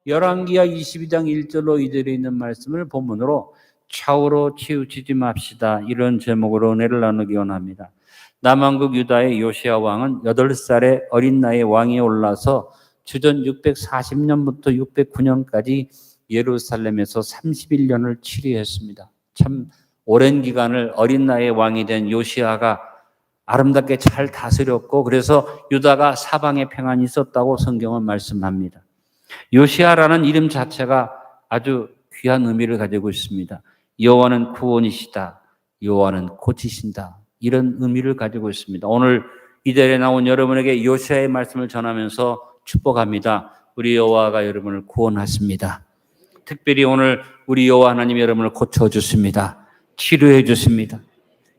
열왕기하 22장 1절로 이절에 있는 말씀을 본문으로 좌우로 치우치지 맙시다. 이런 제목으로 은혜를 나누기 원합니다. 남왕국 유다의 요시야 왕은 8살의 어린 나이에 왕위에 올라서 주전 640년부터 609년까지 예루살렘에서 31년을 치리했습니다. 참 오랜 기간을 어린 나이에 왕이 된 요시야가 아름답게 잘 다스렸고, 그래서 유다가 사방에 평안이 있었다고 성경은 말씀합니다. 요시야라는 이름 자체가 아주 귀한 의미를 가지고 있습니다. 여호와는 구원이시다, 여호와는 고치신다, 이런 의미를 가지고 있습니다. 오늘 이 자리에 나온 여러분에게 요시야의 말씀을 전하면서 축복합니다. 우리 여호와가 여러분을 구원하십니다. 특별히 오늘 우리 여호와 하나님이 여러분을 고쳐주십니다. 치료해 주십니다.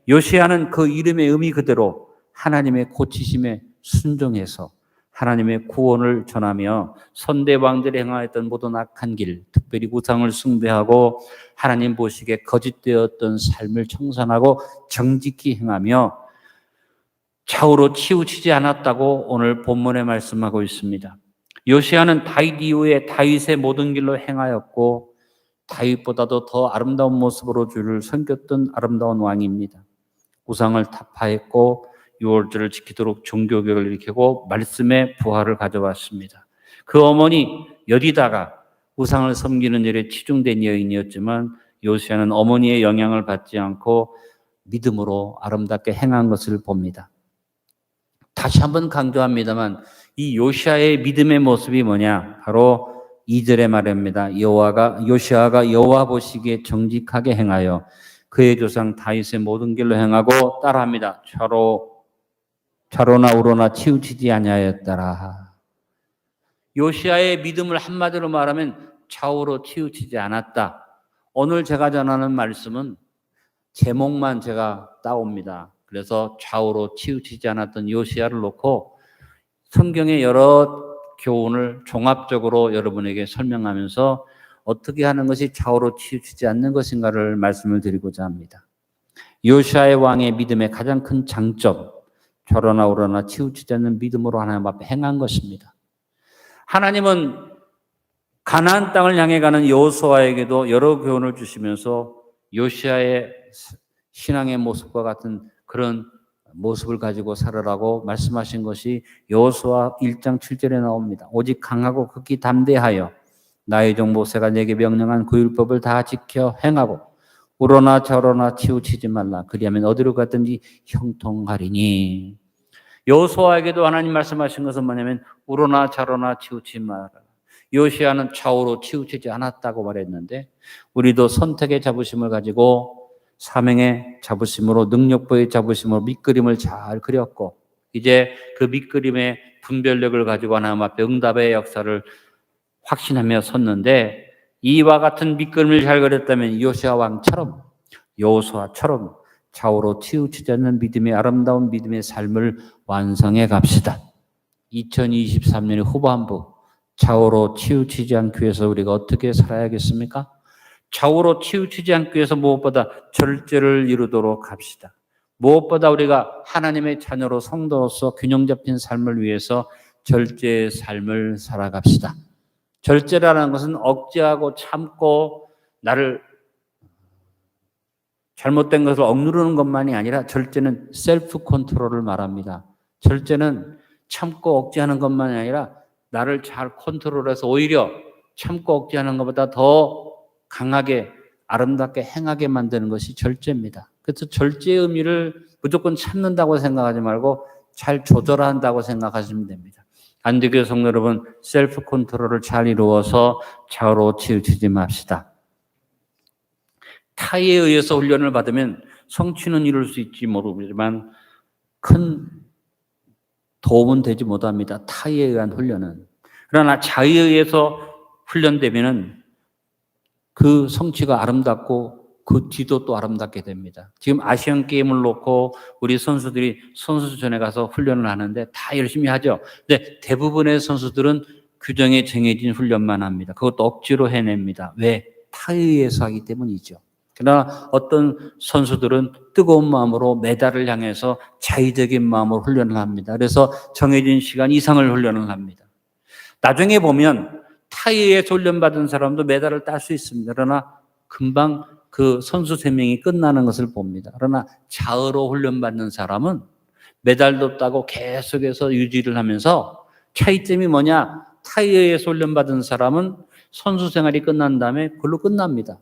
요시야는 그 이름의 의미 그대로 하나님의 고치심에 순종해서 하나님의 구원을 전하며 선대 왕들이 행하였던 모든 악한 길, 특별히 우상을 숭배하고 하나님 보시기에 거짓되었던 삶을 청산하고 정직히 행하며 좌우로 치우치지 않았다고 오늘 본문에 말씀하고 있습니다. 요시야는 다윗 이후에 다윗의 모든 길로 행하였고 다윗보다도 더 아름다운 모습으로 주를 섬겼던 아름다운 왕입니다. 우상을 타파했고 유월절을 지키도록 종교개혁을 일으키고 말씀의 부활을 가져왔습니다. 그 어머니 여디다가 우상을 섬기는 일에 치중된 여인이었지만 요시야는 어머니의 영향을 받지 않고 믿음으로 아름답게 행한 것을 봅니다. 다시 한번 강조합니다만 이 요시야의 믿음의 모습이 뭐냐? 바로 2절의 말입니다. 요시야가 여호와 보시기에 정직하게 행하여 그의 조상 다윗의 모든 길로 행하고 따라합니다. 좌로나 우로나 치우치지 아니하였더라. 요시야의 믿음을 한마디로 말하면 좌우로 치우치지 않았다. 오늘 제가 전하는 말씀은 제목만 제가 따옵니다. 그래서 좌우로 치우치지 않았던 요시야를 놓고 성경의 여러 교훈을 종합적으로 여러분에게 설명하면서 어떻게 하는 것이 좌우로 치우치지 않는 것인가를 말씀을 드리고자 합니다. 요시야의 왕의 믿음의 가장 큰 장점, 좌로나 우로나 치우치지 않는 믿음으로 하나님 앞에 행한 것입니다. 하나님은 가나안 땅을 향해 가는 여호수아에게도 여러 교훈을 주시면서 요시야의 신앙의 모습과 같은 그런 모습을 가지고 살으라고 말씀하신 것이 여호수아 1장 7절에 나옵니다. 오직 강하고 극히 담대하여 나의 종 모세가 내게 명령한 그 율법을 다 지켜 행하고 우로나 좌로나 치우치지 말라. 그리하면 어디로 가든지 형통하리니. 여호수아에게도 하나님 말씀하신 것은 뭐냐면 우로나 좌로나 치우치지 말라. 요시야는 좌우로 치우치지 않았다고 말했는데 우리도 선택의 자부심을 가지고 사명의 자부심으로 능력보의 자부심으로 밑그림을 잘 그렸고 이제 그 밑그림의 분별력을 가지고 하나님 앞에 응답의 역사를 확신하며 섰는데 이와 같은 밑그림을 잘 그렸다면 요시야 왕처럼 여호수아처럼 좌우로 치우치지 않는 믿음의 아름다운 믿음의 삶을 완성해 갑시다. 2023년의 후반부 좌우로 치우치지 않기 위해서 우리가 어떻게 살아야겠습니까? 좌우로 치우치지 않기 위해서 무엇보다 절제를 이루도록 합시다. 무엇보다 우리가 하나님의 자녀로 성도로서 균형 잡힌 삶을 위해서 절제의 삶을 살아갑시다. 절제라는 것은 억제하고 참고 나를 잘못된 것을 억누르는 것만이 아니라 절제는 셀프 컨트롤을 말합니다. 절제는 참고 억제하는 것만이 아니라 나를 잘 컨트롤해서 오히려 참고 억제하는 것보다 더 강하게 아름답게 행하게 만드는 것이 절제입니다. 그래서 절제의 의미를 무조건 참는다고 생각하지 말고 잘 조절한다고 생각하시면 됩니다. 안디교회 성도 여러분, 셀프 컨트롤을 잘 이루어서 좌우로 치우치지 맙시다. 타에 의해서 훈련을 받으면 성취는 이룰 수 있지 모르지만 큰 도움은 되지 못합니다. 타에 의한 훈련은. 그러나 자의에 의해서 훈련되면은 그 성취가 아름답고 그 뒤도 또 아름답게 됩니다. 지금 아시안 게임을 놓고 우리 선수들이 선수촌에 가서 훈련을 하는데 다 열심히 하죠. 근데 대부분의 선수들은 규정에 정해진 훈련만 합니다. 그것도 억지로 해냅니다. 왜? 타에 의해서 하기 때문이죠. 그러나 어떤 선수들은 뜨거운 마음으로 메달을 향해서 자의적인 마음으로 훈련을 합니다. 그래서 정해진 시간 이상을 훈련을 합니다. 나중에 보면 타이에 훈련받은 사람도 메달을 딸 수 있습니다. 그러나 금방 그 선수 생명이 끝나는 것을 봅니다. 그러나 자의로 훈련받는 사람은 메달도 따고 계속해서 유지를 하면서 차이점이 뭐냐? 타이에 훈련받은 사람은 선수 생활이 끝난 다음에 그걸로 끝납니다.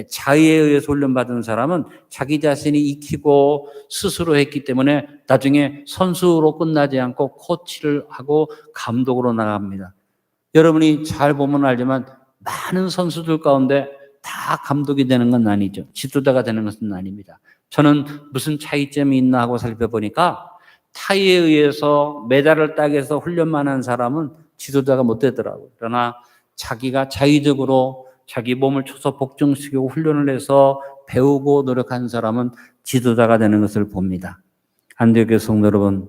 자의에 의해서 훈련받은 사람은 자기 자신이 익히고 스스로 했기 때문에 나중에 선수로 끝나지 않고 코치를 하고 감독으로 나갑니다. 여러분이 잘 보면 알지만 많은 선수들 가운데 다 감독이 되는 건 아니죠. 지도자가 되는 것은 아닙니다. 저는 무슨 차이점이 있나 하고 살펴보니까 타이에 의해서 메달을 따기 위해서 훈련만 한 사람은 지도자가 못 되더라고요. 그러나 자기가 자의적으로 자기 몸을 쳐서 복종시키고 훈련을 해서 배우고 노력한 사람은 지도자가 되는 것을 봅니다. 안디옥의 성도 여러분,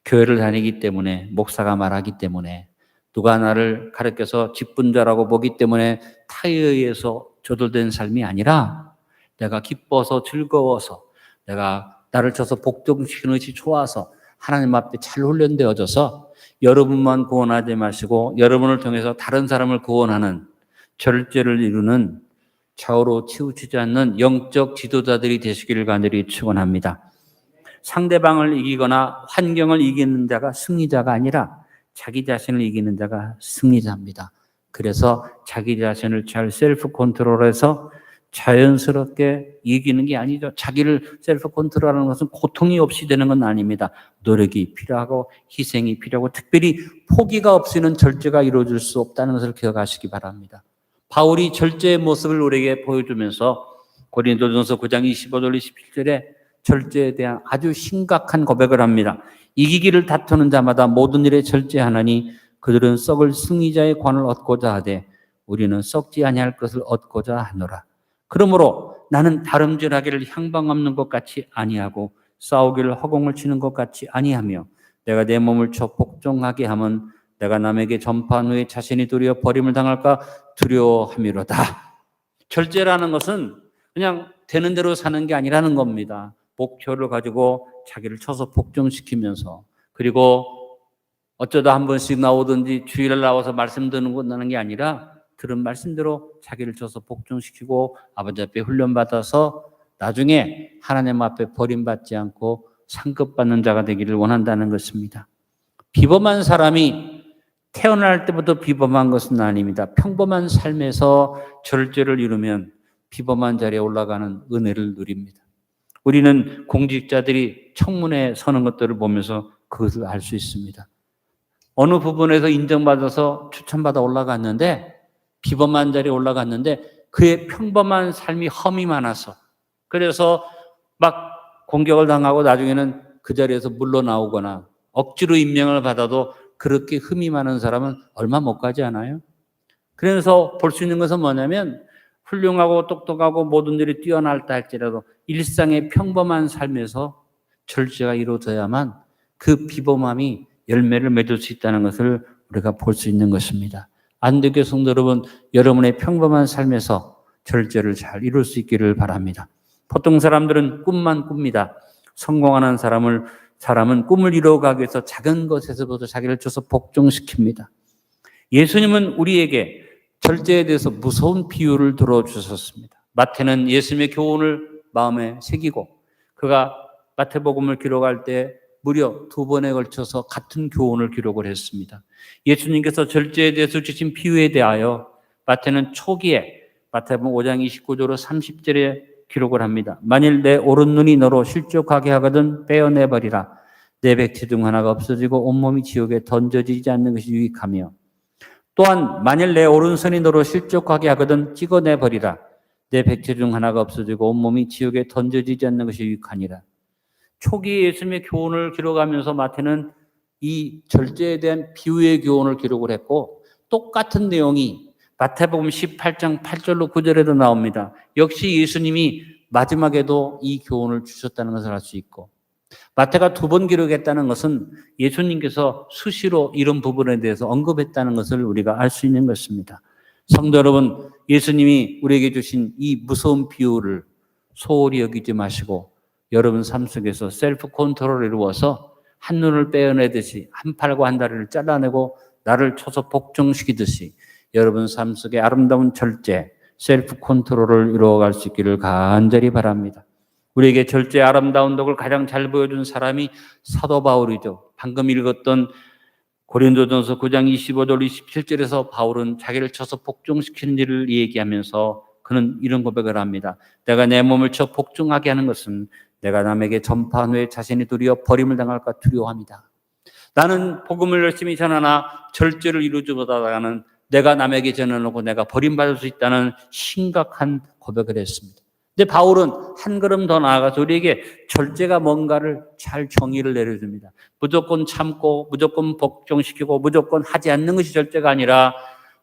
교회를 다니기 때문에, 목사가 말하기 때문에, 누가 나를 가르쳐서 직분자라고 보기 때문에 타의에 의해서 조절된 삶이 아니라 내가 기뻐서 즐거워서 내가 나를 쳐서 복종시키는 것이 좋아서 하나님 앞에 잘 훈련되어져서 여러분만 구원하지 마시고 여러분을 통해서 다른 사람을 구원하는 절제를 이루는 좌우로 치우치지 않는 영적 지도자들이 되시기를 간절히 축원합니다. 상대방을 이기거나 환경을 이기는 자가 승리자가 아니라 자기 자신을 이기는 자가 승리자입니다. 그래서 자기 자신을 잘 셀프 컨트롤해서 자연스럽게 이기는 게 아니죠. 자기를 셀프 컨트롤하는 것은 고통이 없이 되는 건 아닙니다. 노력이 필요하고 희생이 필요하고 특별히 포기가 없이는 절제가 이루어질 수 없다는 것을 기억하시기 바랍니다. 바울이 절제의 모습을 우리에게 보여주면서 고린도전서 9장 25절 27절에 절제에 대한 아주 심각한 고백을 합니다. 이기기를 다투는 자마다 모든 일에 절제하나니 그들은 썩을 승리자의 관을 얻고자 하되 우리는 썩지 아니할 것을 얻고자 하노라. 그러므로 나는 다름질하기를 향방 없는 것 같이 아니하고 싸우기를 허공을 치는 것 같이 아니하며 내가 내 몸을 쳐 복종하게 하면 내가 남에게 전파한 후에 자신이 도리어 버림을 당할까 두려워함이로다. 절제라는 것은 그냥 되는 대로 사는 게 아니라는 겁니다. 목표를 가지고 자기를 쳐서 복종시키면서 그리고 어쩌다 한 번씩 나오든지 주일날 나와서 말씀 듣는 게 아니라 들은 말씀대로 자기를 쳐서 복종시키고 아버지 앞에 훈련받아서 나중에 하나님 앞에 버림받지 않고 상급받는 자가 되기를 원한다는 것입니다. 비범한 사람이 태어날 때부터 비범한 것은 아닙니다. 평범한 삶에서 절제를 이루면 비범한 자리에 올라가는 은혜를 누립니다. 우리는 공직자들이 청문회에 서는 것들을 보면서 그것을 알 수 있습니다. 어느 부분에서 인정받아서 추천받아 올라갔는데 비범한 자리에 올라갔는데 그의 평범한 삶이 험이 많아서 그래서 막 공격을 당하고 나중에는 그 자리에서 물러나오거나 억지로 임명을 받아도 그렇게 흠이 많은 사람은 얼마 못 가지 않아요? 그래서 볼 수 있는 것은 뭐냐면 훌륭하고 똑똑하고 모든 일이 뛰어날다 할지라도 일상의 평범한 삶에서 절제가 이루어져야만 그 비범함이 열매를 맺을 수 있다는 것을 우리가 볼 수 있는 것입니다. 안디옥의 성도 여러분, 여러분의 평범한 삶에서 절제를 잘 이룰 수 있기를 바랍니다. 보통 사람들은 꿈만 꿉니다. 성공하는 사람은 꿈을 이루어가기 위해서 작은 것에서부터 자기를 쳐서 복종시킵니다. 예수님은 우리에게 절제에 대해서 무서운 비유를 들어주셨습니다. 마태는 예수님의 교훈을 마음에 새기고 그가 마태복음을 기록할 때 무려 2번에 걸쳐서 같은 교훈을 기록을 했습니다. 예수님께서 절제에 대해서 주신 비유에 대하여 마태는 초기에 마태복음 5장 29절로 30절에 기록을 합니다. 만일 내 오른눈이 너로 실족하게 하거든 빼어내버리라. 내 백체 중 하나가 없어지고 온몸이 지옥에 던져지지 않는 것이 유익하며 또한 만일 내 오른손이 너로 실족하게 하거든 찍어내버리라. 내 백체 중 하나가 없어지고 온몸이 지옥에 던져지지 않는 것이 유익하니라. 초기 예수님의 교훈을 기록하면서 마태는 이 절제에 대한 비유의 교훈을 기록을 했고 똑같은 내용이 마태복음 18장 8절로 9절에도 나옵니다. 역시 예수님이 마지막에도 이 교훈을 주셨다는 것을 알 수 있고 마태가 2번 기록했다는 것은 예수님께서 수시로 이런 부분에 대해서 언급했다는 것을 우리가 알 수 있는 것입니다. 성도 여러분, 예수님이 우리에게 주신 이 무서운 비유를 소홀히 여기지 마시고 여러분 삶 속에서 셀프 컨트롤을 이루어서 한 눈을 빼어내듯이 한 팔과 한 다리를 잘라내고 나를 쳐서 복종시키듯이 여러분 삶 속에 아름다운 절제, 셀프 컨트롤을 이루어갈 수 있기를 간절히 바랍니다. 우리에게 절제의 아름다운 덕을 가장 잘 보여준 사람이 사도 바울이죠. 방금 읽었던 고린도전서 9장 25절 27절에서 바울은 자기를 쳐서 복종시키는 일을 얘기하면서 그는 이런 고백을 합니다. 내가 내 몸을 쳐 복종하게 하는 것은 내가 남에게 전파한 후에 자신이 도리어 버림을 당할까 두려워합니다. 나는 복음을 열심히 전하나 절제를 이루지 못하다가는 내가 남에게 전해놓고 내가 버림받을 수 있다는 심각한 고백을 했습니다. 근데 바울은 한 걸음 더 나아가서 우리에게 절제가 뭔가를 잘 정의를 내려줍니다. 무조건 참고 무조건 복종시키고 무조건 하지 않는 것이 절제가 아니라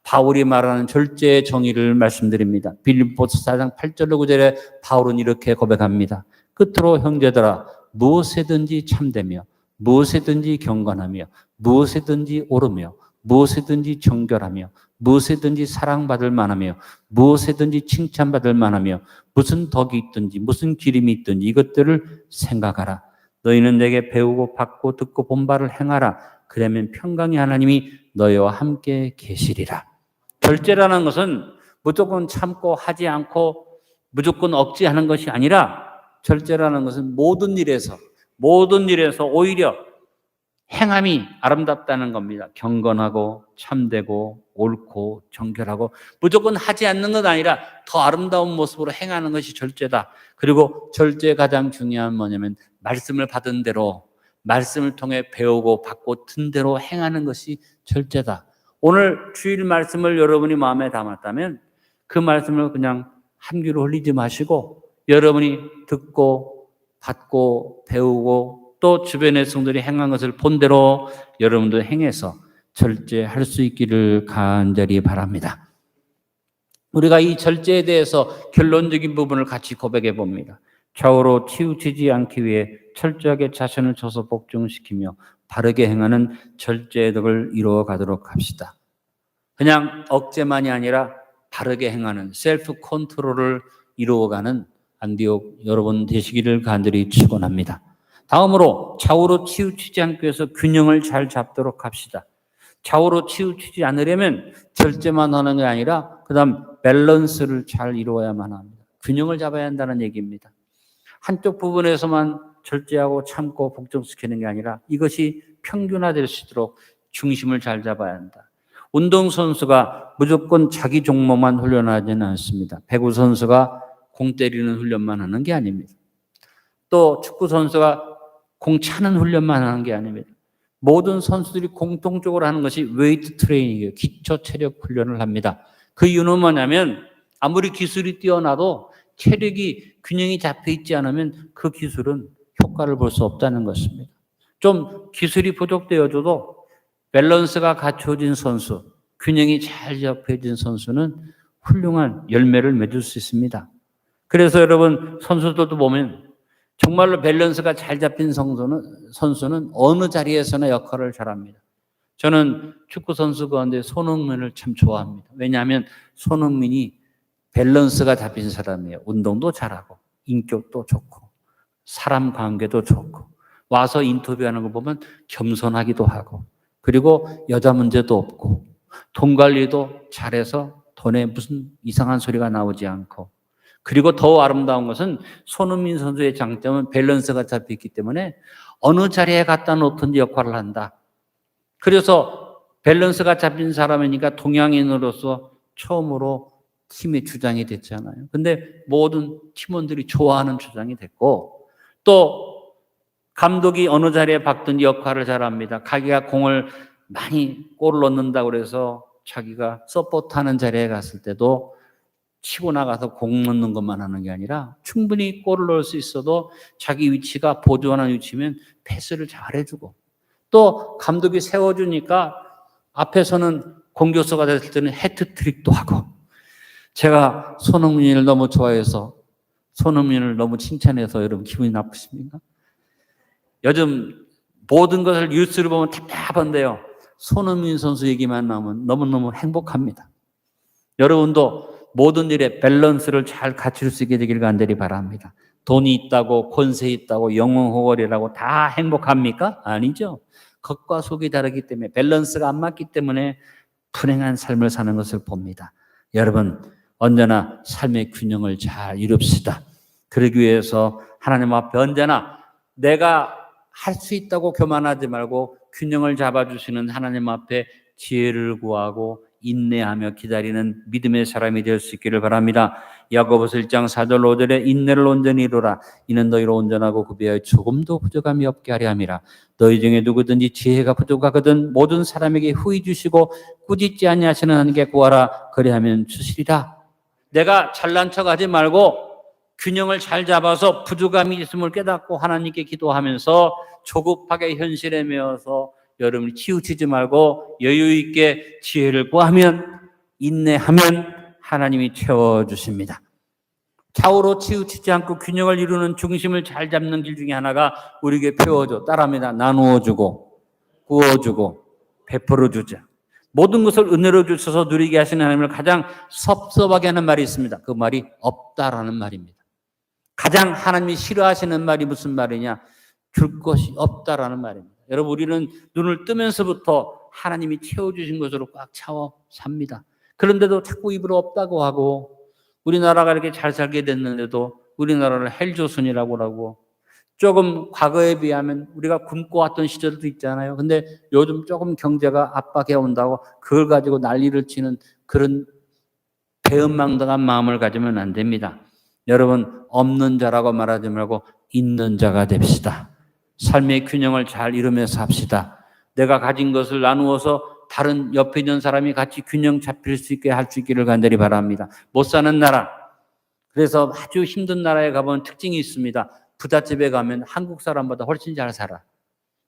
바울이 말하는 절제의 정의를 말씀드립니다. 빌립보서 4장 8절로 9절에 바울은 이렇게 고백합니다. 끝으로 형제들아 무엇에든지 참되며 무엇에든지 경건하며 무엇에든지 옳으며 무엇에든지 정결하며 무엇에든지 사랑받을 만하며 무엇에든지 칭찬받을 만하며 무슨 덕이 있든지 무슨 기림이 있든지 이것들을 생각하라. 너희는 내게 배우고 받고 듣고 본 바를 행하라. 그러면 평강의 하나님이 너희와 함께 계시리라. 절제라는 것은 무조건 참고 하지 않고 무조건 억지하는 것이 아니라 절제라는 것은 모든 일에서 오히려 행함이 아름답다는 겁니다. 경건하고 참되고 옳고 정결하고 무조건 하지 않는 것 아니라 더 아름다운 모습으로 행하는 것이 절제다. 그리고 절제의 가장 중요한 뭐냐면 말씀을 받은 대로 말씀을 통해 배우고 받고 든 대로 행하는 것이 절제다. 오늘 주일 말씀을 여러분이 마음에 담았다면 그 말씀을 그냥 한 귀로 흘리지 마시고 여러분이 듣고 받고 배우고 또 주변의 성도들이 행한 것을 본 대로 여러분도 행해서 절제할 수 있기를 간절히 바랍니다. 우리가 이 절제에 대해서 결론적인 부분을 같이 고백해 봅니다. 좌우로 치우치지 않기 위해 철저하게 자신을 쳐서 복종시키며 바르게 행하는 절제의 덕을 이루어 가도록 합시다. 그냥 억제만이 아니라 바르게 행하는 셀프 컨트롤을 이루어가는 안디옥 여러분 되시기를 간절히 축원합니다. 다음으로 좌우로 치우치지 않기 위해서 균형을 잘 잡도록 합시다. 좌우로 치우치지 않으려면 절제만 하는 게 아니라 그다음 밸런스를 잘 이루어야만 합니다. 균형을 잡아야 한다는 얘기입니다. 한쪽 부분에서만 절제하고 참고 복종시키는 게 아니라 이것이 평균화될 수 있도록 중심을 잘 잡아야 한다. 운동선수가 무조건 자기 종목만 훈련하지는 않습니다. 배구 선수가 공 때리는 훈련만 하는 게 아닙니다. 또 축구 선수가 공 차는 훈련만 하는 게 아닙니다. 모든 선수들이 공통적으로 하는 것이 웨이트 트레이닝이에요. 기초 체력 훈련을 합니다. 그 이유는 뭐냐면 아무리 기술이 뛰어나도 체력이 균형이 잡혀 있지 않으면 그 기술은 효과를 볼 수 없다는 것입니다. 좀 기술이 부족되어져도 밸런스가 갖춰진 선수, 균형이 잘 잡혀진 선수는 훌륭한 열매를 맺을 수 있습니다. 그래서 여러분 선수들도 보면 정말로 밸런스가 잘 잡힌 선수는 어느 자리에서나 역할을 잘합니다. 저는 축구 선수 가운데 손흥민을 참 좋아합니다. 왜냐하면 손흥민이 밸런스가 잡힌 사람이에요. 운동도 잘하고 인격도 좋고 사람 관계도 좋고 와서 인터뷰하는 거 보면 겸손하기도 하고 그리고 여자 문제도 없고 돈 관리도 잘해서 돈에 무슨 이상한 소리가 나오지 않고 그리고 더 아름다운 것은 손흥민 선수의 장점은 밸런스가 잡혀있기 때문에 어느 자리에 갖다 놓든지 역할을 한다. 그래서 밸런스가 잡힌 사람이니까 동양인으로서 처음으로 팀의 주장이 됐잖아요. 근데 모든 팀원들이 좋아하는 주장이 됐고 또 감독이 어느 자리에 박든지 역할을 잘합니다. 자기가 공을 많이 골을 넣는다고 그래서 자기가 서포트하는 자리에 갔을 때도 치고 나가서 공 넣는 것만 하는 게 아니라 충분히 골을 넣을 수 있어도 자기 위치가 보조하는 위치면 패스를 잘 해주고 또 감독이 세워주니까 앞에서는 공격수가 됐을 때는 해트트릭도 하고 제가 손흥민을 너무 좋아해서 손흥민을 너무 칭찬해서 여러분 기분이 나쁘십니까? 요즘 모든 것을 뉴스를 보면 답답한데요. 손흥민 선수 얘기만 나오면 너무너무 행복합니다. 여러분도 모든 일에 밸런스를 잘 갖출 수 있게 되길 간절히 바랍니다. 돈이 있다고 권세 있다고 영웅호월이라고 다 행복합니까? 아니죠. 겉과 속이 다르기 때문에 밸런스가 안 맞기 때문에 불행한 삶을 사는 것을 봅니다. 여러분, 언제나 삶의 균형을 잘 이룹시다. 그러기 위해서 하나님 앞에 언제나 내가 할 수 있다고 교만하지 말고 균형을 잡아주시는 하나님 앞에 지혜를 구하고 인내하며 기다리는 믿음의 사람이 될 수 있기를 바랍니다. 야고보서 1장 4절 5절에 인내를 온전히 이루라. 이는 너희로 온전하고 구비하여 조금도 부족함이 없게 하려 함이라. 너희 중에 누구든지 지혜가 부족하거든 모든 사람에게 후히 주시고 꾸짖지 아니하시는 하나님께 구하라. 그리하면 주시리라. 내가 잘난 척하지 말고 균형을 잘 잡아서 부족함이 있음을 깨닫고 하나님께 기도하면서 조급하게 현실에 매어서 여러분이 치우치지 말고 여유 있게 지혜를 구하면 인내하면 하나님이 채워주십니다. 좌우로 치우치지 않고 균형을 이루는 중심을 잘 잡는 길 중에 하나가 우리에게 배워줘. 따라합니다. 나누어주고 구워주고 베풀어주자. 모든 것을 은혜로 주셔서 누리게 하시는 하나님을 가장 섭섭하게 하는 말이 있습니다. 그 말이 없다라는 말입니다. 가장 하나님이 싫어하시는 말이 무슨 말이냐? 줄 것이 없다라는 말입니다. 여러분, 우리는 눈을 뜨면서부터 하나님이 채워주신 것으로 꽉 차워 삽니다. 그런데도 자꾸 입으로 없다고 하고, 우리나라가 이렇게 잘 살게 됐는데도 우리나라를 헬조선이라고 하고, 조금 과거에 비하면 우리가 굶고 왔던 시절도 있잖아요. 근데 요즘 조금 경제가 압박해 온다고 그걸 가지고 난리를 치는 그런 배은망덕한 마음을 가지면 안 됩니다. 여러분, 없는 자라고 말하지 말고 있는 자가 됩시다. 삶의 균형을 잘 이루며 삽시다. 내가 가진 것을 나누어서 다른 옆에 있는 사람이 같이 균형 잡힐 수 있게 할 수 있기를 간절히 바랍니다. 못 사는 나라, 그래서 아주 힘든 나라에 가보면 특징이 있습니다. 부잣집에 가면 한국 사람보다 훨씬 잘 살아.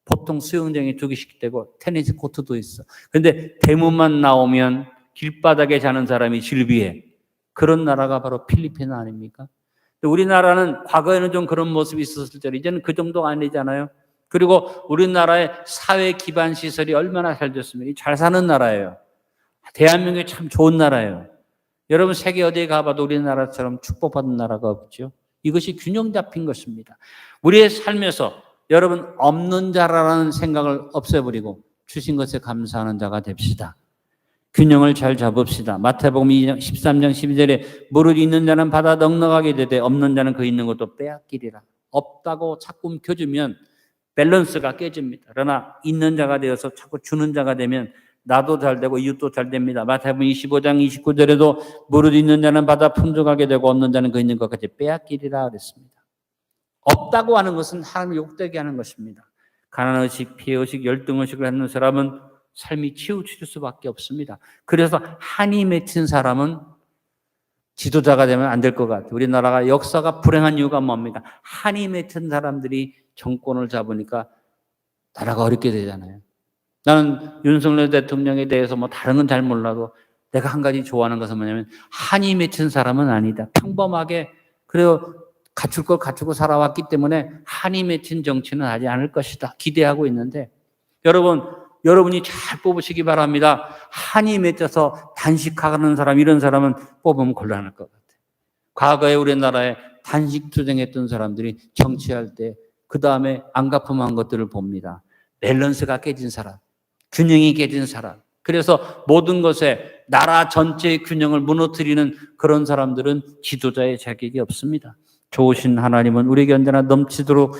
보통 수영장이 2개씩 되고 테니스 코트도 있어. 그런데 대문만 나오면 길바닥에 자는 사람이 즐비해. 그런 나라가 바로 필리핀 아닙니까? 우리나라는 과거에는 좀 그런 모습이 있었을 때 이제는 그 정도가 아니잖아요. 그리고 우리나라의 사회 기반 시설이 얼마나 잘 됐습니까? 잘 사는 나라예요. 대한민국이 참 좋은 나라예요. 여러분, 세계 어디에 가봐도 우리나라처럼 축복받은 나라가 없죠. 이것이 균형 잡힌 것입니다. 우리의 삶에서 여러분, 없는 자라는 생각을 없애버리고 주신 것에 감사하는 자가 됩시다. 균형을 잘 잡읍시다. 마태복음 13장 12절에 무릇 있는 자는 받아 넉넉하게 되되 없는 자는 그 있는 것도 빼앗기리라. 없다고 자꾸 움켜주면 밸런스가 깨집니다. 그러나 있는 자가 되어서 자꾸 주는 자가 되면 나도 잘 되고 이웃도 잘 됩니다. 마태복음 25장 29절에도 무릇 있는 자는 받아 풍족하게 되고 없는 자는 그 있는 것까지 빼앗기리라 그랬습니다. 없다고 하는 것은 하나님을 욕되게 하는 것입니다. 가난의식, 피해의식, 열등의식을 하는 사람은 삶이 치우칠 수밖에 없습니다. 그래서 한이 맺힌 사람은 지도자가 되면 안 될 것 같아요. 우리나라가 역사가 불행한 이유가 뭡니까? 한이 맺힌 사람들이 정권을 잡으니까 나라가 어렵게 되잖아요. 나는 윤석열 대통령에 대해서 뭐 다른 건 잘 몰라도 내가 한 가지 좋아하는 것은 뭐냐면 한이 맺힌 사람은 아니다. 평범하게 그래요. 갖출 걸 갖추고 살아왔기 때문에 한이 맺힌 정치는 하지 않을 것이다. 기대하고 있는데 여러분이 잘 뽑으시기 바랍니다. 한이 맺혀서 단식하는 사람, 이런 사람은 뽑으면 곤란할 것 같아요. 과거에 우리나라에 단식 투쟁했던 사람들이 정치할 때 그 다음에 안갚음한 것들을 봅니다. 밸런스가 깨진 사람, 균형이 깨진 사람. 그래서 모든 것에 나라 전체의 균형을 무너뜨리는 그런 사람들은 지도자의 자격이 없습니다. 좋으신 하나님은 우리에게 언제나 넘치도록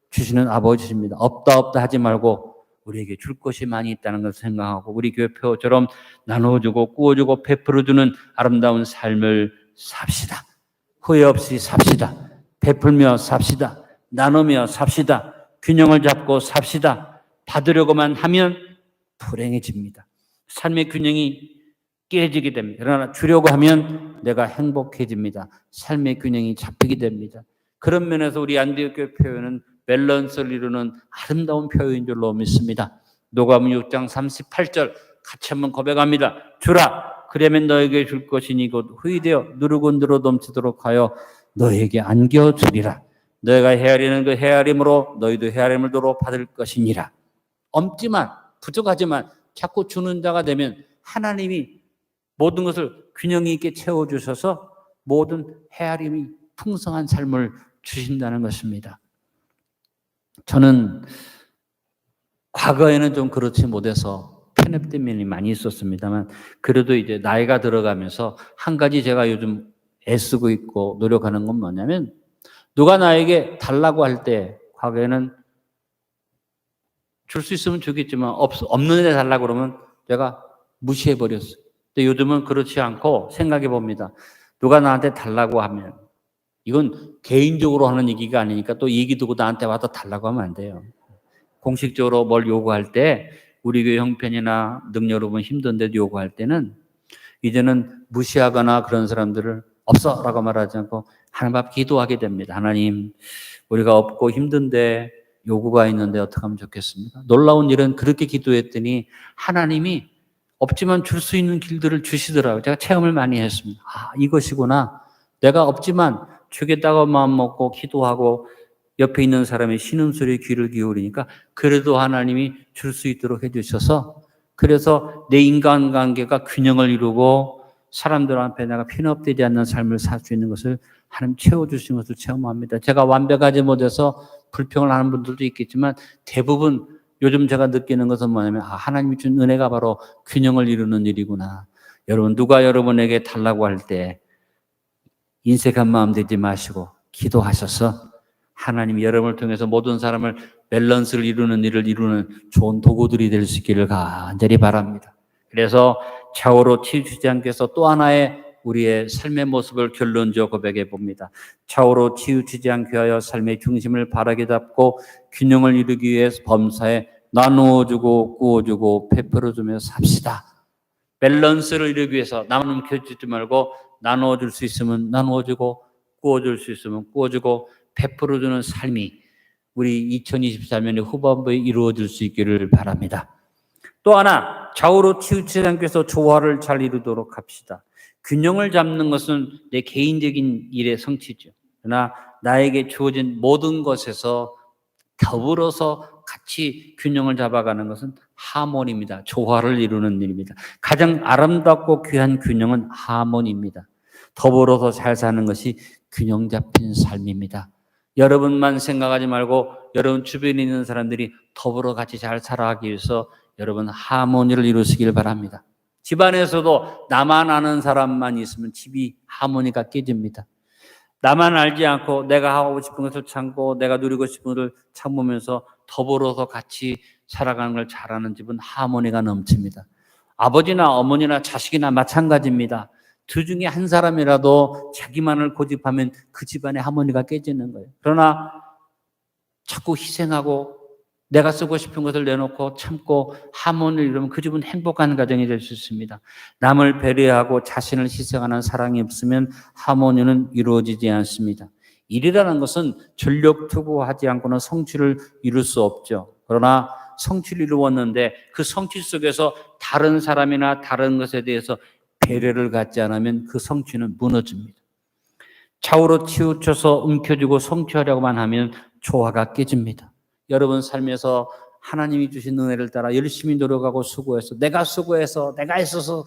주시는 아버지입니다. 없다 하지 말고 우리에게 줄 것이 많이 있다는 것을 생각하고 우리 교회 표처럼 나눠주고 구워주고 베풀어주는 아름다운 삶을 삽시다. 후회 없이 삽시다. 베풀며 삽시다. 나누며 삽시다. 균형을 잡고 삽시다. 받으려고만 하면 불행해집니다. 삶의 균형이 깨지게 됩니다. 그러나 주려고 하면 내가 행복해집니다. 삶의 균형이 잡히게 됩니다. 그런 면에서 우리 안디옥 교회 표현은 밸런스를 이루는 아름다운 표현인 줄로 믿습니다. 누가복음 6장 38절 같이 한번 고백합니다. 주라, 그러면 너에게 줄 것이니 곧 후히 되어 누르고 늘어 넘치도록 하여 너에게 안겨주리라. 너희가 헤아리는 그 헤아림으로 너희도 헤아림을 도로 받을 것이니라. 없지만 부족하지만 자꾸 주는 자가 되면 하나님이 모든 것을 균형 있게 채워주셔서 모든 헤아림이 풍성한 삶을 주신다는 것입니다. 저는 과거에는 좀 그렇지 못해서 편협된 면이 많이 있었습니다만 그래도 이제 나이가 들어가면서 한 가지 제가 요즘 애쓰고 있고 노력하는 건 뭐냐면 누가 나에게 달라고 할 때 과거에는 줄 수 있으면 주겠지만 없는 데 달라고 그러면 내가 무시해 버렸어요. 근데 요즘은 그렇지 않고 생각해 봅니다. 누가 나한테 달라고 하면 이건 개인적으로 하는 얘기가 아니니까 또 얘기 두고 나한테 와서 달라고 하면 안 돼요. 공식적으로 뭘 요구할 때 우리 교회 형편이나 능력으로 보면 힘든데도 요구할 때는 이제는 무시하거나 그런 사람들을 없어라고 말하지 않고 하나님 앞 기도하게 됩니다. 하나님, 우리가 없고 힘든데 요구가 있는데 어떻게 하면 좋겠습니까? 놀라운 일은 그렇게 기도했더니 하나님이 없지만 줄 수 있는 길들을 주시더라고요. 제가 체험을 많이 했습니다. 아, 이것이구나. 내가 없지만 주겠다고 마음 먹고 기도하고 옆에 있는 사람의 신음소리에 귀를 기울이니까 그래도 하나님이 줄 수 있도록 해주셔서 그래서 내 인간관계가 균형을 이루고 사람들 앞에 내가 편협되지 않는 삶을 살 수 있는 것을 하나님 채워주신 것을 체험합니다. 제가 완벽하지 못해서 불평을 하는 분들도 있겠지만 대부분 요즘 제가 느끼는 것은 뭐냐면 하나님이 준 은혜가 바로 균형을 이루는 일이구나. 여러분 누가 여러분에게 달라고 할 때 인색한 마음 되지 마시고 기도하셔서 하나님이 여러분을 통해서 모든 사람을 밸런스를 이루는 일을 이루는 좋은 도구들이 될 수 있기를 간절히 바랍니다. 그래서 좌우로 치우치지 않게 해서 또 하나의 우리의 삶의 모습을 결론지어 고백해 봅니다. 좌우로 치우치지 않게 하여 삶의 중심을 바라게 잡고 균형을 이루기 위해서 범사에 나누어주고 꾸어주고 베풀어주며 삽시다. 밸런스를 이루기 위해서 남은 켜주지 말고 나누어줄 수 있으면 나누어주고 꾸어줄 수 있으면 꾸어주고 베풀어주는 삶이 우리 2024년의 후반부에 이루어질 수 있기를 바랍니다. 또 하나, 좌우로 치우치지 않기 위해서 조화를 잘 이루도록 합시다. 균형을 잡는 것은 내 개인적인 일의 성취죠. 그러나 나에게 주어진 모든 것에서 더불어서 같이 균형을 잡아가는 것은 하모니입니다. 조화를 이루는 일입니다. 가장 아름답고 귀한 균형은 하모니입니다. 더불어서 잘 사는 것이 균형 잡힌 삶입니다. 여러분만 생각하지 말고 여러분 주변에 있는 사람들이 더불어 같이 잘 살아가기 위해서 여러분 하모니를 이루시길 바랍니다. 집안에서도 나만 아는 사람만 있으면 집이 하모니가 깨집니다. 나만 알지 않고 내가 하고 싶은 것을 참고 내가 누리고 싶은 것을 참으면서 더불어서 같이 살아가는 걸 잘하는 집은 하모니가 넘칩니다. 아버지나 어머니나 자식이나 마찬가지입니다. 둘 중에 한 사람이라도 자기만을 고집하면 그 집안의 하모니가 깨지는 거예요. 그러나 자꾸 희생하고 내가 쓰고 싶은 것을 내놓고 참고 하모니를 이루면 그 집은 행복한 가정이 될 수 있습니다. 남을 배려하고 자신을 희생하는 사랑이 없으면 하모니는 이루어지지 않습니다. 일이라는 것은 전력 투구하지 않고는 성취를 이룰 수 없죠. 그러나 성취를 이루었는데 그 성취 속에서 다른 사람이나 다른 것에 대해서 배려를 갖지 않으면 그 성취는 무너집니다. 좌우로 치우쳐서 움켜쥐고 성취하려고만 하면 조화가 깨집니다. 여러분 삶에서 하나님이 주신 은혜를 따라 열심히 노력하고 수고해서 내가 수고해서 내가 있어서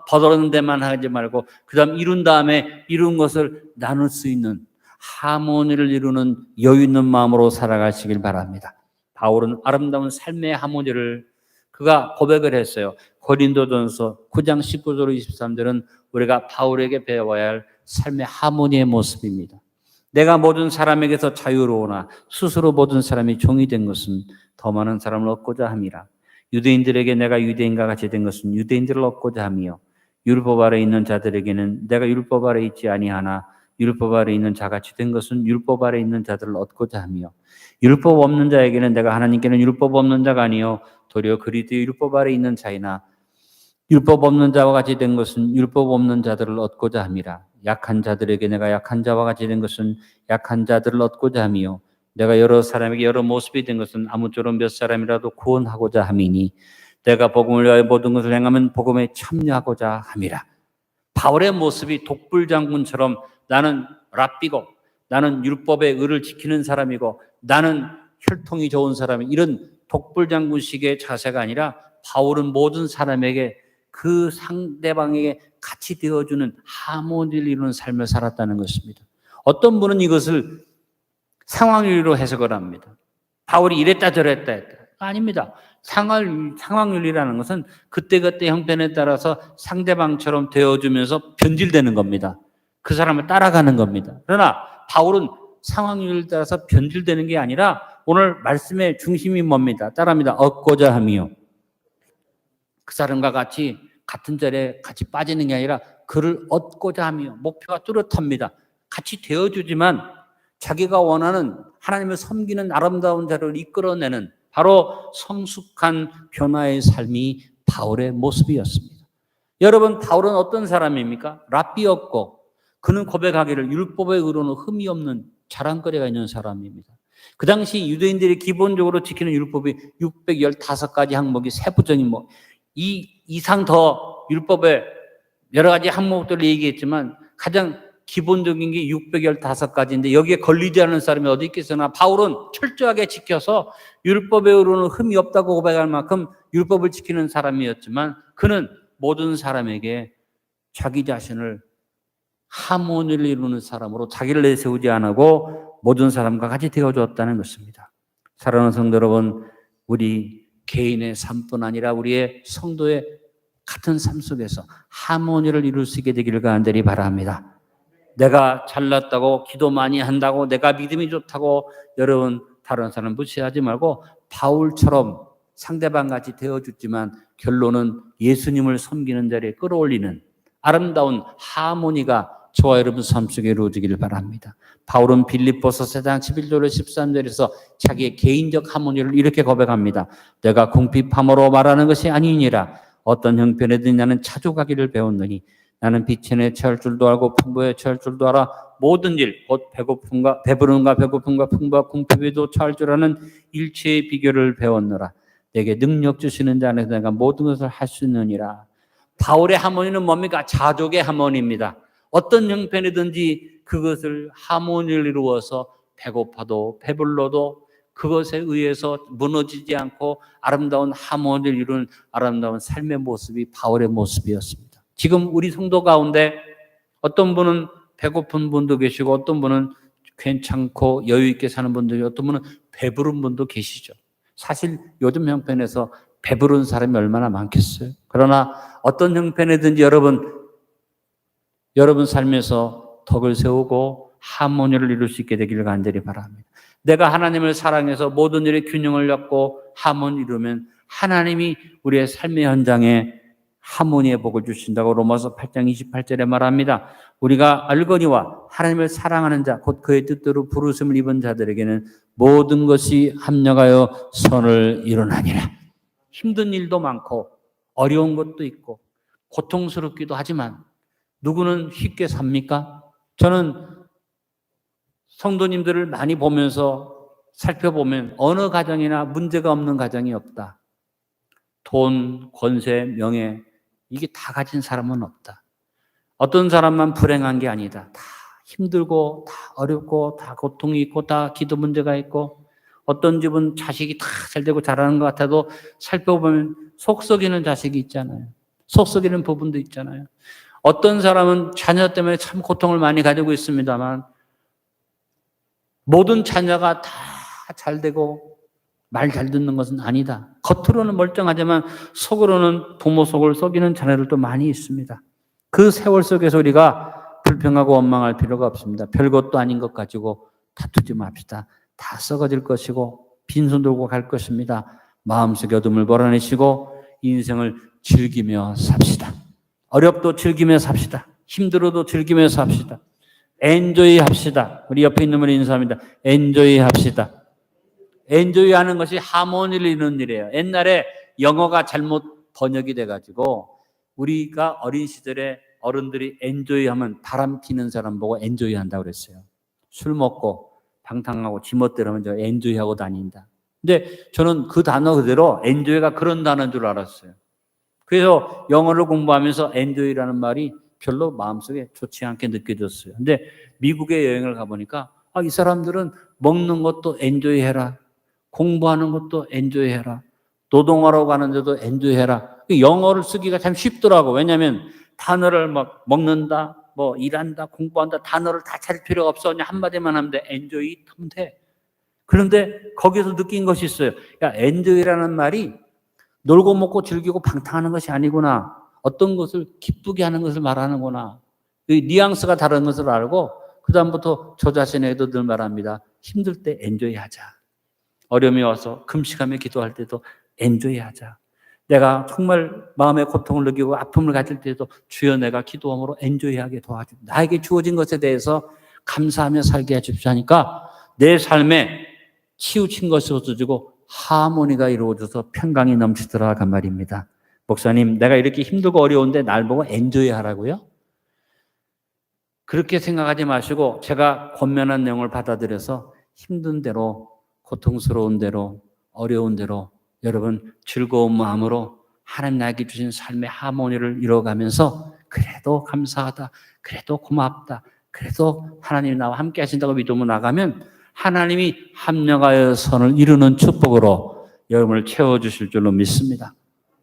버거는 데만 하지 말고 그 다음 이룬 다음에 이룬 것을 나눌 수 있는 하모니를 이루는 여유 있는 마음으로 살아가시길 바랍니다. 바울은 아름다운 삶의 하모니를 그가 고백을 했어요. 고린도전서 9장 19절 23절은 우리가 바울에게 배워야 할 삶의 하모니의 모습입니다. 내가 모든 사람에게서 자유로우나 스스로 모든 사람이 종이 된 것은 더 많은 사람을 얻고자 함이라. 유대인들에게 내가 유대인과 같이 된 것은 유대인들을 얻고자 함이요 율법 아래 있는 자들에게는 내가 율법 아래 있지 아니하나 율법 아래 있는 자같이 된 것은 율법 아래 있는 자들을 얻고자 함이요 율법 없는 자에게는 내가 하나님께는 율법 없는 자가 아니요 도리어 그리스도의 율법 아래 있는 자이나 율법 없는 자와 같이 된 것은 율법 없는 자들을 얻고자 함이라. 약한 자들에게 내가 약한 자와 같이 된 것은 약한 자들을 얻고자 함이요 내가 여러 사람에게 여러 모습이 된 것은 아무쪼록 몇 사람이라도 구원하고자 함이니 내가 복음을 위하여 모든 것을 행하면 복음에 참여하고자 함이라. 바울의 모습이 독불장군처럼 나는 랍비고 나는 율법의 의를 지키는 사람이고 나는 혈통이 좋은 사람이 이런 독불장군식의 자세가 아니라 바울은 모든 사람에게 그 상대방에게 같이 되어주는 하모니를 이루는 삶을 살았다는 것입니다. 어떤 분은 이것을 상황이로 해석을 합니다. 바울이 이랬다 저랬다 했다. 아닙니다. 상황윤리라는 것은 그때그때 형편에 따라서 상대방처럼 되어주면서 변질되는 겁니다. 그 사람을 따라가는 겁니다. 그러나 바울은 상황윤리에 따라서 변질되는 게 아니라 오늘 말씀의 중심이 뭡니다? 따라합니다. 얻고자 함이요. 그 사람과 같은 자리에 같이 빠지는 게 아니라 그를 얻고자 함이요. 목표가 뚜렷합니다. 같이 되어주지만 자기가 원하는 하나님을 섬기는 아름다운 자를 이끌어내는 바로 성숙한 변화의 삶이 바울의 모습이었습니다. 여러분, 바울은 어떤 사람입니까? 랍비였고 그는 고백하기를 율법의 의로는 흠이 없는 자랑거리가 있는 사람입니다. 그 당시 유대인들이 기본적으로 지키는 율법이 615가지 항목이 세부적인 이 이상 더 율법의 여러 가지 항목들을 얘기했지만 가장 기본적인 게 615가지인데 여기에 걸리지 않은 사람이 어디 있겠으나 바울은 철저하게 지켜서 율법의 의로는 흠이 없다고 고백할 만큼 율법을 지키는 사람이었지만 그는 모든 사람에게 자기 자신을 하모니를 이루는 사람으로 자기를 내세우지 않고 모든 사람과 같이 되어주었다는 것입니다. 사랑하는 성도 여러분, 우리 개인의 삶뿐 아니라 우리의 성도의 같은 삶 속에서 하모니를 이룰 수 있게 되기를 간절히 바랍니다. 내가 잘났다고 기도 많이 한다고 내가 믿음이 좋다고 여러분 다른 사람 무시하지 말고 바울처럼 상대방같이 되어주지만 결론은 예수님을 섬기는 자리에 끌어올리는 아름다운 하모니가 저와 여러분 삶 속에 이루어지기를 바랍니다. 바울은 빌립보서 4장 11절 13절에서 자기의 개인적 하모니를 이렇게 고백합니다. 내가 궁핍함으로 말하는 것이 아니니라. 어떤 형편에든 나는 차족하기를 배웠느니 나는 빛에 처할 줄도 알고 풍부에 처할 줄도 알아. 모든 일, 곧 배부름과 배고픔과 풍부와 궁핍에도 처할 줄 아는 일체의 비결을 배웠노라. 내게 능력 주시는 자 안에서 내가 모든 것을 할 수 있느니라. 바울의 하모니는 뭡니까? 자족의 하모니입니다. 어떤 형편이든지 그것을 하모니를 이루어서 배고파도 배불러도 그것에 의해서 무너지지 않고 아름다운 하모니를 이루는 아름다운 삶의 모습이 바울의 모습이었습니다. 지금 우리 성도 가운데 어떤 분은 배고픈 분도 계시고 어떤 분은 괜찮고 여유 있게 사는 분들이 어떤 분은 배부른 분도 계시죠. 사실 요즘 형편에서 배부른 사람이 얼마나 많겠어요. 그러나 어떤 형편이든지 여러분 삶에서 덕을 세우고 하모니를 이룰 수 있게 되기를 간절히 바랍니다. 내가 하나님을 사랑해서 모든 일에 균형을 잡고 하모니를 이루면 하나님이 우리의 삶의 현장에 하모니의 복을 주신다고 로마서 8장 28절에 말합니다. 우리가 알거니와 하나님을 사랑하는 자, 곧 그의 뜻대로 부르심을 입은 자들에게는 모든 것이 합력하여 선을 이루나니라. 힘든 일도 많고 어려운 것도 있고 고통스럽기도 하지만 누구는 쉽게 삽니까? 저는 성도님들을 많이 보면서 살펴보면 어느 가정이나 문제가 없는 가정이 없다. 돈, 권세, 명예 이게 다 가진 사람은 없다. 어떤 사람만 불행한 게 아니다. 다 힘들고 다 어렵고 다 고통이 있고 다 기도 문제가 있고 어떤 집은 자식이 다 잘되고 잘하는 것 같아도 살펴보면 속 썩이는 자식이 있잖아요. 속 썩이는 부분도 있잖아요. 어떤 사람은 자녀 때문에 참 고통을 많이 가지고 있습니다만 모든 자녀가 다 잘되고 말 잘 듣는 것은 아니다. 겉으로는 멀쩡하지만 속으로는 부모 속을 썩이는 자녀들도 많이 있습니다. 그 세월 속에서 우리가 불평하고 원망할 필요가 없습니다. 별것도 아닌 것 가지고 다투지 맙시다. 다 썩어질 것이고 빈손 들고 갈 것입니다. 마음속의 어둠을 몰아내시고 인생을 즐기며 삽시다. 어렵도 즐기며 삽시다. 힘들어도 즐기며 삽시다. 엔조이 합시다. 우리 옆에 있는 분이 인사합니다. 엔조이 합시다. 엔조이 하는 것이 하모니를 이루는 일이에요. 옛날에 영어가 잘못 번역이 돼가지고 우리가 어린 시절에 어른들이 엔조이 하면 바람 피는 사람 보고 엔조이 한다고 그랬어요. 술 먹고 방탕하고 지멋대로 하면 저 엔조이 하고 다닌다. 근데 저는 그 단어 그대로 엔조이가 그런 단어인 줄 알았어요. 그래서 영어를 공부하면서 엔조이라는 말이 별로 마음속에 좋지 않게 느껴졌어요. 근데 미국에 여행을 가보니까 이 사람들은 먹는 것도 엔조이 해라. 공부하는 것도 엔조이 해라. 노동하러 가는데도 엔조이 해라. 영어를 쓰기가 참 쉽더라고. 왜냐하면 단어를 막 먹는다, 뭐 일한다, 공부한다, 단어를 다 찾을 필요가 없어. 그냥 한마디만 하면 돼. 엔조이 하면 돼. 그런데 거기서 느낀 것이 있어요. 야, 엔조이라는 말이 놀고 먹고 즐기고 방탕하는 것이 아니구나. 어떤 것을 기쁘게 하는 것을 말하는구나. 이 뉘앙스가 다른 것을 알고 그다음부터 저 자신에게도 늘 말합니다. 힘들 때 엔조이 하자. 어려움이 와서 금식하며 기도할 때도 엔조이 하자. 내가 정말 마음의 고통을 느끼고 아픔을 가질 때도 주여 내가 기도함으로 엔조이하게 도와주고 나에게 주어진 것에 대해서 감사하며 살게 해주십시오 하니까 내 삶에 치우친 것이 없어지고 하모니가 이루어져서 평강이 넘치더라 그 말입니다. 목사님, 내가 이렇게 힘들고 어려운데 날 보고 엔조이 하라고요? 그렇게 생각하지 마시고 제가 권면한 내용을 받아들여서 힘든 대로, 고통스러운 대로, 어려운 대로 여러분 즐거운 마음으로 하나님 나에게 주신 삶의 하모니를 이뤄가면서 그래도 감사하다, 그래도 고맙다, 그래도 하나님이 나와 함께 하신다고 믿음으로 나가면 하나님이 합력하여 선을 이루는 축복으로 여러분을 채워주실 줄로 믿습니다.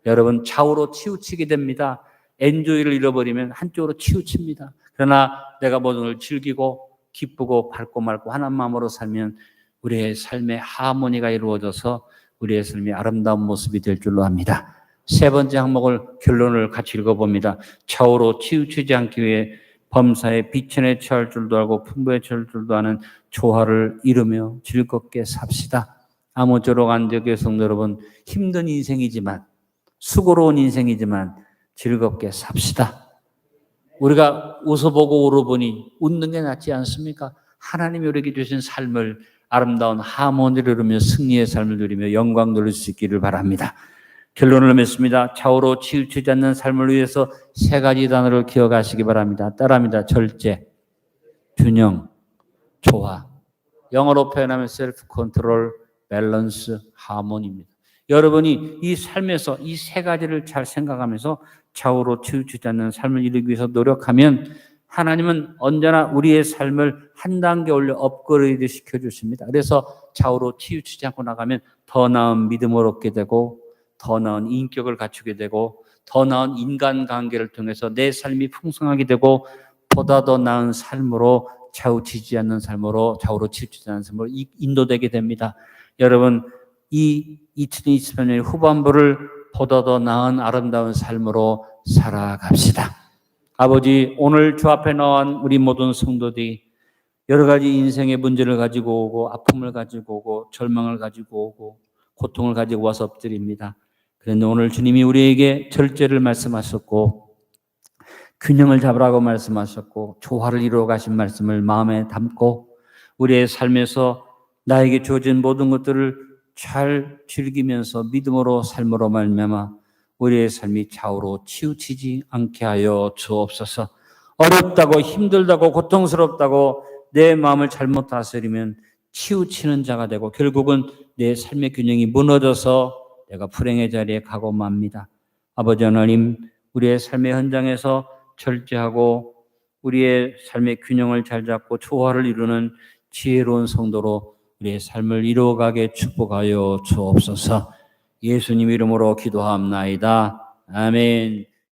여러분 좌우로 치우치게 됩니다. 엔조이를 잃어버리면 한쪽으로 치우칩니다. 그러나 내가 모든 걸 즐기고 기쁘고 밝고 맑고 하나님 마음으로 살면 우리의 삶의 하모니가 이루어져서 우리의 삶이 아름다운 모습이 될 줄로 압니다. 세 번째 항목을 결론을 같이 읽어봅니다. 좌우로 치우치지 않기 위해 범사에 비천에 처할 줄도 알고 풍부에 처할 줄도 아는 조화를 이루며 즐겁게 삽시다. 아무쪼록 안디옥교회 성도 여러분, 힘든 인생이지만 수고로운 인생이지만 즐겁게 삽시다. 우리가 웃어보고 울어보니 웃는 게 낫지 않습니까? 하나님이 우리에게 주신 삶을 아름다운 하모니를 이루며 승리의 삶을 누리며 영광 누릴 수 있기를 바랍니다. 결론을 맺습니다. 좌우로 치우치지 않는 삶을 위해서 세 가지 단어를 기억하시기 바랍니다. 따라합니다. 절제, 균형, 조화. 영어로 표현하면 셀프 컨트롤, 밸런스, 하모니입니다. 여러분이 이 삶에서 이 세 가지를 잘 생각하면서 좌우로 치우치지 않는 삶을 이루기 위해서 노력하면 하나님은 언제나 우리의 삶을 한 단계 올려 업그레이드 시켜주십니다. 그래서 좌우로 치우치지 않고 나가면 더 나은 믿음을 얻게 되고 더 나은 인격을 갖추게 되고 더 나은 인간관계를 통해서 내 삶이 풍성하게 되고 보다 더 나은 삶으로 좌우치지 않는 삶으로 좌우로 치우치지 않는 삶으로 인도되게 됩니다. 여러분 이 2023년 후반부를 보다 더 나은 아름다운 삶으로 살아갑시다. 아버지, 오늘 주 앞에 나온 우리 모든 성도들이 여러 가지 인생의 문제를 가지고 오고 아픔을 가지고 오고 절망을 가지고 오고 고통을 가지고 와서 엎드립니다. 그런데 오늘 주님이 우리에게 절제를 말씀하셨고 균형을 잡으라고 말씀하셨고 조화를 이루어 가신 말씀을 마음에 담고 우리의 삶에서 나에게 주어진 모든 것들을 잘 즐기면서 믿음으로 삶으로 말미암아 우리의 삶이 좌우로 치우치지 않게 하여 주옵소서. 어렵다고 힘들다고 고통스럽다고 내 마음을 잘못 다스리면 치우치는 자가 되고 결국은 내 삶의 균형이 무너져서 내가 불행의 자리에 가고 맙니다. 아버지 하나님, 우리의 삶의 현장에서 절제하고 우리의 삶의 균형을 잘 잡고 조화를 이루는 지혜로운 성도로 우리의 삶을 이루어가게 축복하여 주옵소서. 예수님 이름으로 기도합나이다. 아멘.